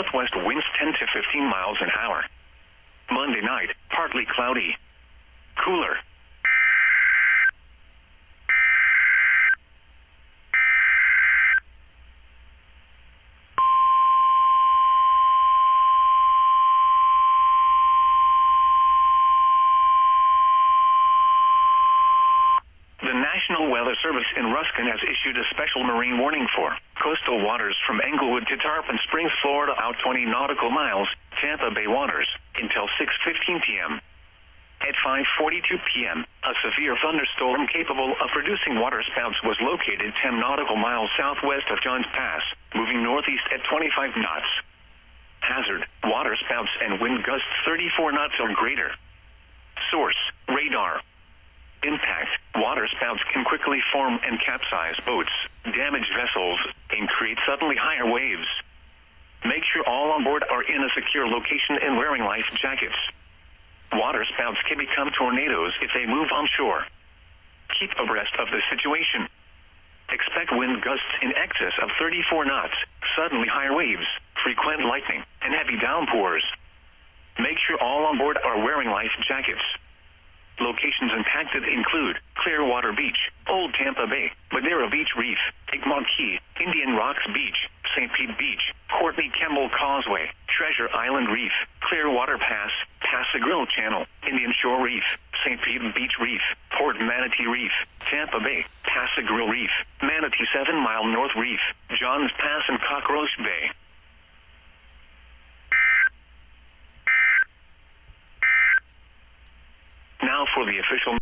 northwest winds 10 to 15 miles an hour. Monday night, partly cloudy. Cooler. The National Weather Service in Ruskin has issued a special marine warning for coastal waters from Englewood to Tarpon Springs, Florida, out 20 nautical miles, Tampa Bay waters, until 6:15 p.m. At 5:42 p.m., a severe thunderstorm capable of producing waterspouts was located 10 nautical miles southwest of Johns Pass, moving northeast at 25 knots. Hazard, waterspouts and wind gusts 34 knots or greater. Source, radar. Impact, waterspouts can quickly form and capsize boats, damage vessels, and create suddenly higher waves. Make sure all on board are in a secure location and wearing life jackets. Waterspouts can become tornadoes if they move onshore. Keep abreast of the situation. Expect wind gusts in excess of 34 knots, suddenly higher waves, frequent lightning, and heavy downpours. Make sure all on board are wearing life jackets. Locations impacted include Clearwater Beach, Old Tampa Bay, Madeira Beach Reef, Egmont Key, Indian Rocks Beach, St. Pete Beach, Courtney Kemble Causeway, Treasure Island Reef, Clearwater Pass, Passagrille Channel, Indian Shore Reef, St. Pete Beach Reef, Port Manatee Reef, Tampa Bay, Passagrille Reef, Manatee 7 Mile North Reef, Johns Pass and Cockroach Bay. Now for the official